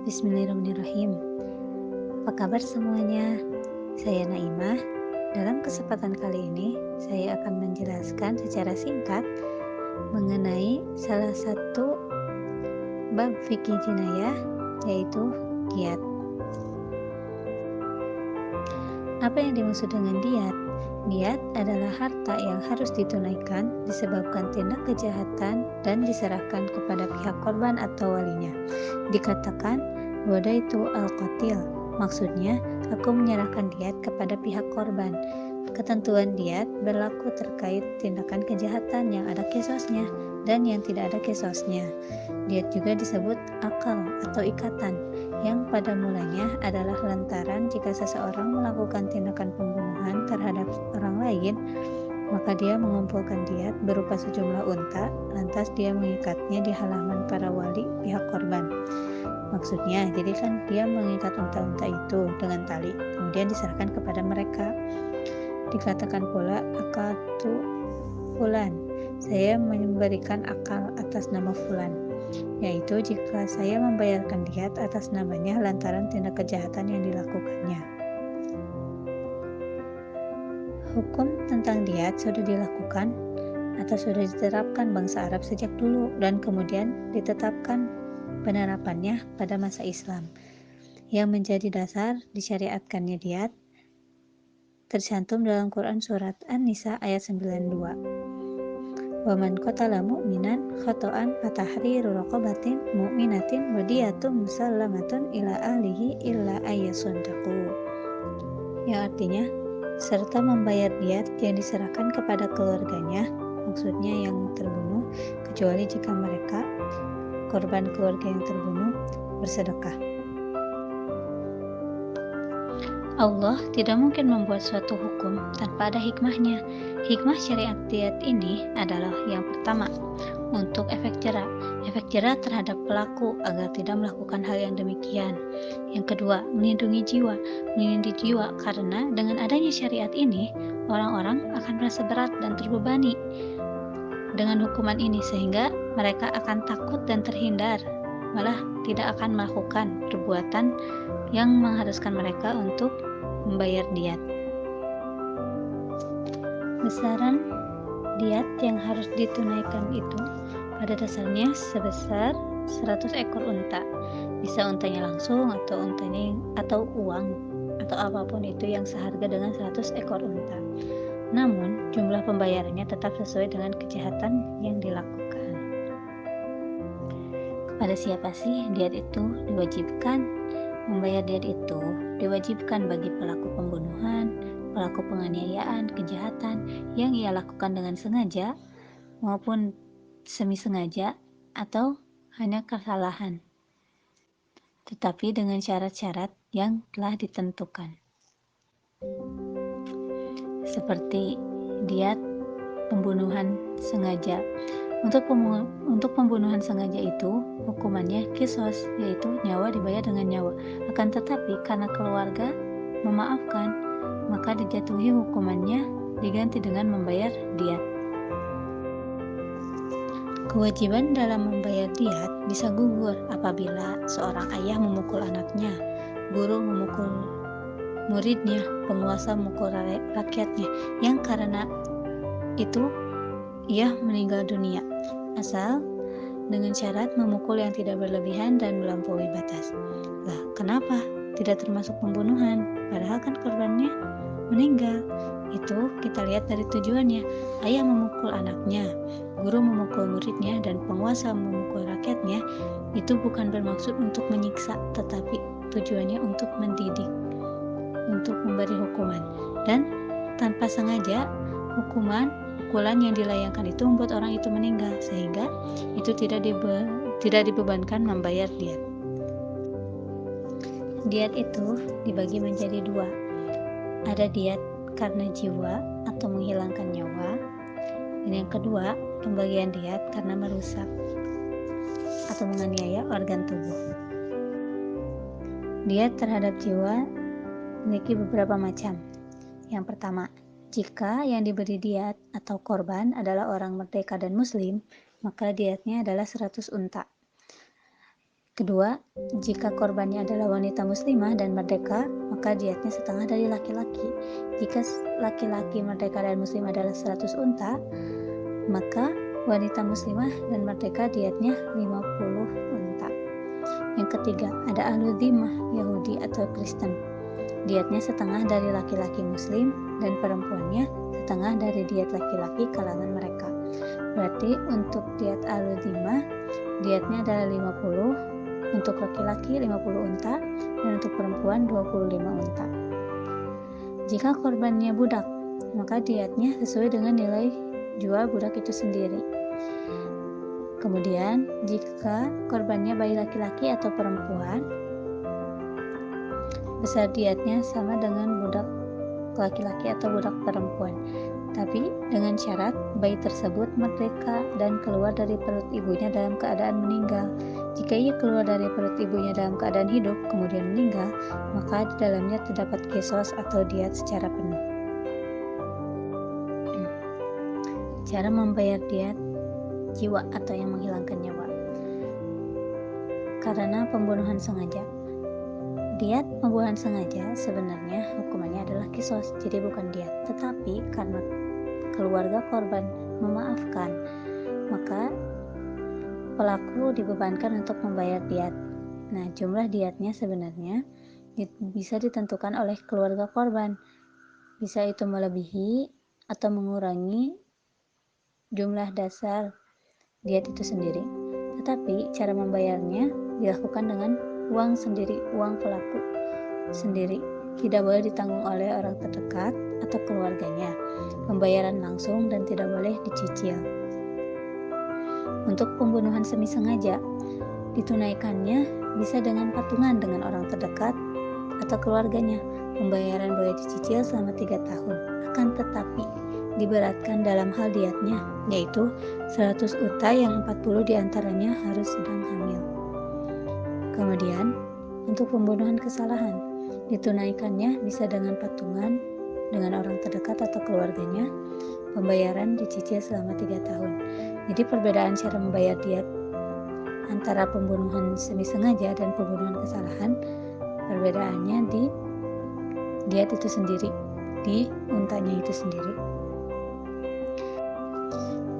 Bismillahirrahmanirrahim. Apa kabar semuanya? Saya Naimah. Dalam kesempatan kali ini, saya akan menjelaskan secara singkat mengenai salah satu bab fikih jinayah, yaitu diat. Apa yang dimaksud dengan diat? Diat adalah harta yang harus ditunaikan disebabkan tindak kejahatan dan diserahkan kepada pihak korban atau walinya. Dikatakan wadaitu al-qatil, maksudnya aku menyerahkan diat kepada pihak korban. Ketentuan diat berlaku terkait tindakan kejahatan yang ada qisasnya dan yang tidak ada qisasnya. Diat juga disebut akal atau ikatan, yang pada mulanya adalah lantaran jika seseorang melakukan tindakan pembunuhan terhadap orang lain, maka dia mengumpulkan diat berupa sejumlah unta, lantas dia mengikatnya di halaman para wali pihak korban. Maksudnya, jadi kan dia mengikat unta-unta itu dengan tali, kemudian diserahkan kepada mereka. Dikatakan pula akatu fulan, saya memberikan akal atas nama fulan, yaitu jika saya membayarkan diat atas namanya lantaran tindak kejahatan yang dilakukannya. Hukum tentang diat sudah dilakukan atau sudah diterapkan bangsa Arab sejak dulu dan kemudian ditetapkan penerapannya pada masa Islam. Yang menjadi dasar disyariatkannya diat tercantum dalam Quran surat An-Nisa ayat 92. Waman qatala mu'minan khata'an fatahriru raqabatin mu'minatin wadiyatun musallamatun ila ahlihi illa ayyasaddaqu. Yang artinya serta membayar diat yang diserahkan kepada keluarganya, maksudnya yang terbunuh, kecuali jika mereka korban keluarga yang terbunuh bersedekah. Allah tidak mungkin membuat suatu hukum tanpa ada hikmahnya. Hikmah syariat diat ini adalah yang pertama, untuk efek jera. Efek jera terhadap pelaku agar tidak melakukan hal yang demikian. Yang kedua, melindungi jiwa. Melindungi jiwa karena dengan adanya syariat ini, orang-orang akan merasa berat dan terbebani dengan hukuman ini sehingga mereka akan takut dan terhindar, malah tidak akan melakukan perbuatan yang mengharuskan mereka untuk membayar diat. Besaran diat yang harus ditunaikan itu pada dasarnya sebesar 100 ekor unta. Bisa untanya langsung atau uang atau apapun itu yang seharga dengan 100 ekor unta. Namun, jumlah pembayarannya tetap sesuai dengan kejahatan yang dilakukan. Kepada siapa sih diat itu diwajibkan? Membayar diat itu diwajibkan bagi pelaku pembunuhan, pelaku penganiayaan, kejahatan yang ia lakukan dengan sengaja maupun semi sengaja atau hanya kesalahan, tetapi dengan syarat-syarat yang telah ditentukan. Seperti diat pembunuhan sengaja. Untuk pembunuhan sengaja itu hukumannya qisas, yaitu nyawa dibayar dengan nyawa. Akan tetapi karena keluarga memaafkan, maka dijatuhi hukumannya diganti dengan membayar diat. Kewajiban dalam membayar diat bisa gugur apabila seorang ayah memukul anaknya, guru memukul muridnya, penguasa memukul rakyatnya, yang karena itu ia meninggal dunia, asal dengan syarat memukul yang tidak berlebihan dan melampaui batas. Lah, kenapa tidak termasuk pembunuhan? Padahal kan korbannya meninggal. Itu kita lihat dari tujuannya. Ayah memukul anaknya, guru memukul muridnya, dan penguasa memukul rakyatnya. Itu bukan bermaksud untuk menyiksa, tetapi tujuannya untuk mendidik, untuk memberi hukuman. Dan tanpa sengaja pukulan yang dilayangkan itu membuat orang itu meninggal, sehingga itu tidak dibebankan membayar diat. Diat itu dibagi menjadi dua. Ada diat karena jiwa atau menghilangkan nyawa, dan yang kedua pembagian diat karena merusak atau menganiaya organ tubuh. Diat terhadap jiwa memiliki beberapa macam. Yang pertama, jika yang diberi diat atau korban adalah orang merdeka dan muslim, maka diatnya adalah 100 unta. Kedua, jika korbannya adalah wanita muslimah dan merdeka, maka dietnya setengah dari laki-laki. Jika laki-laki merdeka dan muslim adalah 100 unta, maka wanita muslimah dan merdeka dietnya 50 unta. Yang ketiga, ada ahlu dhimmah, Yahudi atau Kristen. Dietnya setengah dari laki-laki muslim dan perempuannya setengah dari diet laki-laki kalangan mereka. Berarti untuk diet ahlu dhimmah, dietnya adalah 50, untuk laki-laki 50 unta dan untuk perempuan 25 unta. Jika korbannya budak, maka dietnya sesuai dengan nilai jual budak itu sendiri. Kemudian, jika korbannya bayi laki-laki atau perempuan, besar dietnya sama dengan budak laki-laki atau budak perempuan. Tapi dengan syarat bayi tersebut merdeka dan keluar dari perut ibunya dalam keadaan meninggal. Jika ia keluar dari perut ibunya dalam keadaan hidup kemudian meninggal, maka di dalamnya terdapat qisas atau diat secara penuh. Cara membayar diat jiwa atau yang menghilangkan nyawa karena pembunuhan sengaja. Diat pembunuhan sengaja sebenarnya hukumannya adalah qisas, jadi bukan diat. Tetapi karena keluarga korban memaafkan, maka pelaku dibebankan untuk membayar diat. Nah, jumlah diatnya sebenarnya bisa ditentukan oleh keluarga korban. Bisa itu melebihi atau mengurangi jumlah dasar diat itu sendiri. Tetapi cara membayarnya dilakukan dengan uang sendiri, uang pelaku sendiri. Tidak boleh ditanggung oleh orang terdekat atau keluarganya. Pembayaran langsung dan tidak boleh dicicil. Untuk pembunuhan semi sengaja, ditunaikannya bisa dengan patungan dengan orang terdekat atau keluarganya. Pembayaran boleh dicicil selama 3 tahun. Akan tetapi diberatkan dalam hal diatnya, yaitu 100 unta yang 40 diantaranya harus sedang hamil. Kemudian, untuk pembunuhan kesalahan, ditunaikannya bisa dengan patungan dengan orang terdekat atau keluarganya. Pembayaran dicicil selama 3 tahun. Jadi perbedaan cara membayar diat antara pembunuhan semi sengaja dan pembunuhan kesalahan, perbedaannya di diat itu sendiri, di untanya itu sendiri.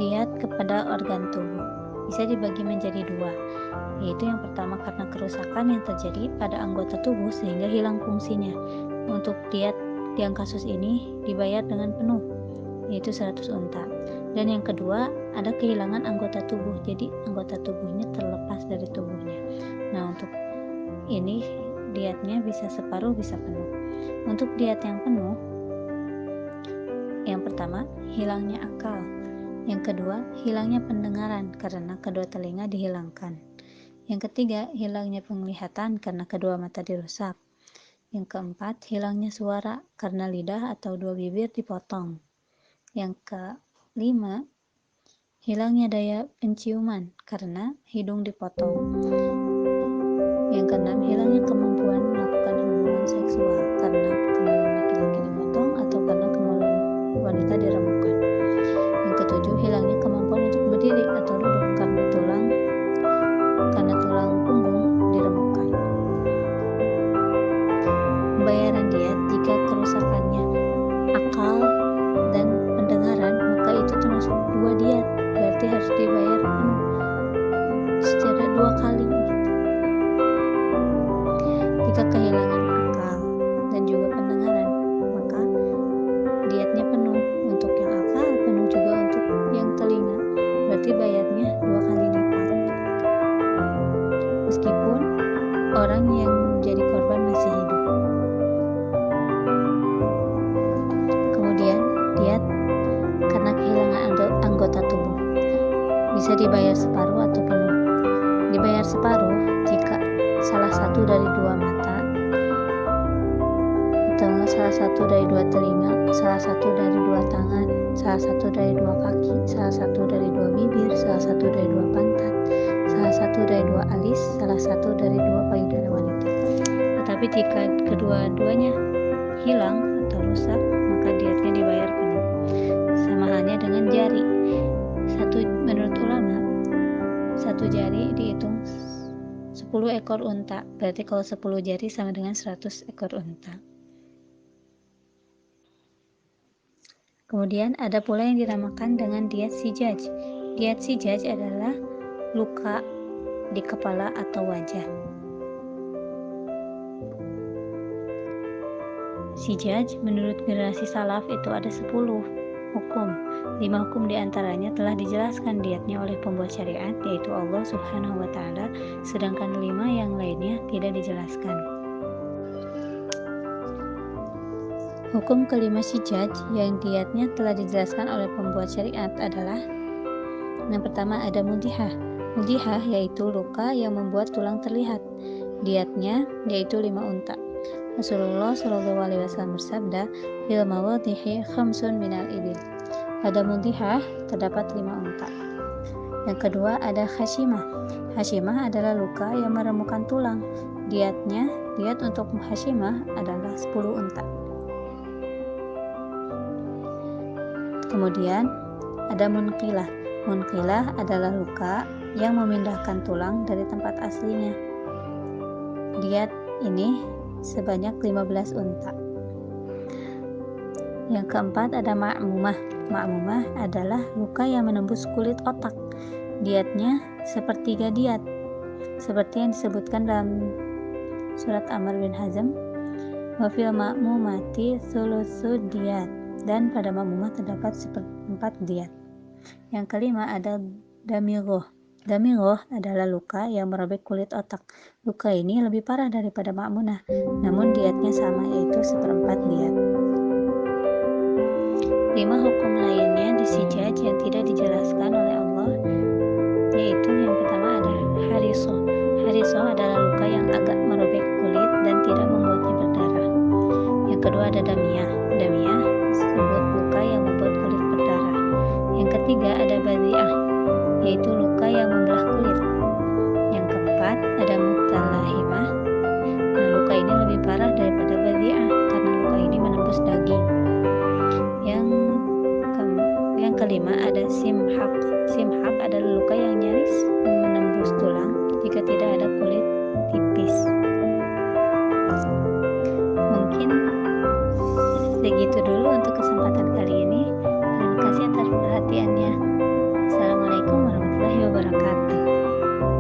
Diat kepada organ tubuh bisa dibagi menjadi 2, yaitu yang pertama karena kerusakan yang terjadi pada anggota tubuh sehingga hilang fungsinya. Untuk diat yang kasus ini dibayar dengan penuh, yaitu 100 unta. Dan yang kedua, ada kehilangan anggota tubuh, jadi anggota tubuhnya terlepas dari tubuhnya. Nah, untuk ini diatnya bisa separuh, bisa penuh. Untuk diat yang penuh, yang pertama, hilangnya akal. Yang kedua, hilangnya pendengaran karena kedua telinga dihilangkan. Yang ketiga, hilangnya penglihatan karena kedua mata dirusak. Yang keempat, hilangnya suara karena lidah atau 2 bibir dipotong. Yang kelima, hilangnya daya penciuman karena hidung dipotong. Yang keenam, hilangnya kemampuan melakukan hubungan seksual karena kemaluan laki-laki dipotong atau karena kemaluan wanita diremukkan. Yang ketujuh, hilangnya kemampuan untuk berdiri atau duduk karena tulang punggung diremukkan. Pembayaran diat jika kerusakannya akal dan pendengaran, maka itu termasuk 2 diat, berarti harus dibayar penuh secara 2 kali gitu. Jika kehilangan akal dan juga pendengaran, maka diatnya penuh. Untuk yang akal penuh juga untuk yang telinga, berarti bayarnya 2 kali lipat. Meskipun orang yang menjadi korban masih hidup. Kemudian diat karena kehilangan anggota tubuh bisa dibayar separuh atau penuh. Dibayar separuh jika salah satu dari 2 mata atau salah satu dari 2 telinga, salah satu dari 2 tangan, salah satu dari 2 kaki, salah satu dari 2 bibir, salah satu dari 2 pantat, salah satu dari 2 alis, salah satu dari 2 payudara wanita. Tetapi jika kedua-duanya hilang atau rusak, maka diatnya dibayar penuh. Sama halnya dengan jari. Menurut ulama, 1 jari dihitung 10 ekor unta. Berarti kalau 10 jari sama dengan 100 ekor unta. Kemudian ada pula yang dinamakan dengan diat sijaj. Diat sijaj adalah luka di kepala atau wajah. Sijaj menurut generasi salaf itu ada 10 hukum. 5 hukum diantaranya telah dijelaskan diatnya oleh pembuat syariat, yaitu Allah Subhanahu wa Ta'ala, sedangkan 5 yang lainnya tidak dijelaskan. Hukum kelima sijaj yang diatnya telah dijelaskan oleh pembuat syariat adalah: yang pertama ada mudihah. Mudihah yaitu luka yang membuat tulang terlihat. Diatnya yaitu 5 unta. Rasulullah SAW bersabda, "Fil mawadhihi khamsun minal ibil." Pada mudihah terdapat 5 unta. Yang kedua ada khashimah. Khashimah adalah luka yang meremukan tulang. Diat untuk khashimah adalah 10 unta. Kemudian ada munqilah. Munqilah adalah luka yang memindahkan tulang dari tempat aslinya. Diat ini sebanyak 15 unta. Yang keempat ada ma'mumah. Ma'mumah adalah luka yang menembus kulit otak. Diatnya sepertiga diat, seperti yang disebutkan dalam surat Amr bin Hazm, wa fil ma'mumati thulutsu diat, dan pada ma'mumah terdapat 1/4 diat. Yang kelima ada damighah. Damighah adalah luka yang merobek kulit otak. Luka ini lebih parah daripada ma'munah, namun diatnya sama, yaitu 1/4 diat. 5 hukum lainnya di sijaj yang tidak dijelaskan oleh Allah, yaitu yang pertama ada harisoh. Harisoh adalah luka yang agak merobek kulit dan tidak membuatnya berdarah. Yang kedua ada damiyah. Damiyah disebut luka yang membuat kulit berdarah. Yang ketiga ada badhi'ah, yaitu luka yang membelah kulit. Yang keempat ada mutalahimah. Nah, luka ini lebih parah daripada badhi'ah karena luka ini menembus daging. Yang kelima ada simhaq. Simhaq adalah luka yang nyaris menembus tulang jika tidak ada kulit tipis. Mungkin segitu dulu untuk kesempatan kali ini. Terima kasih atas perhatiannya. Assalamualaikum warahmatullahi wabarakatuh.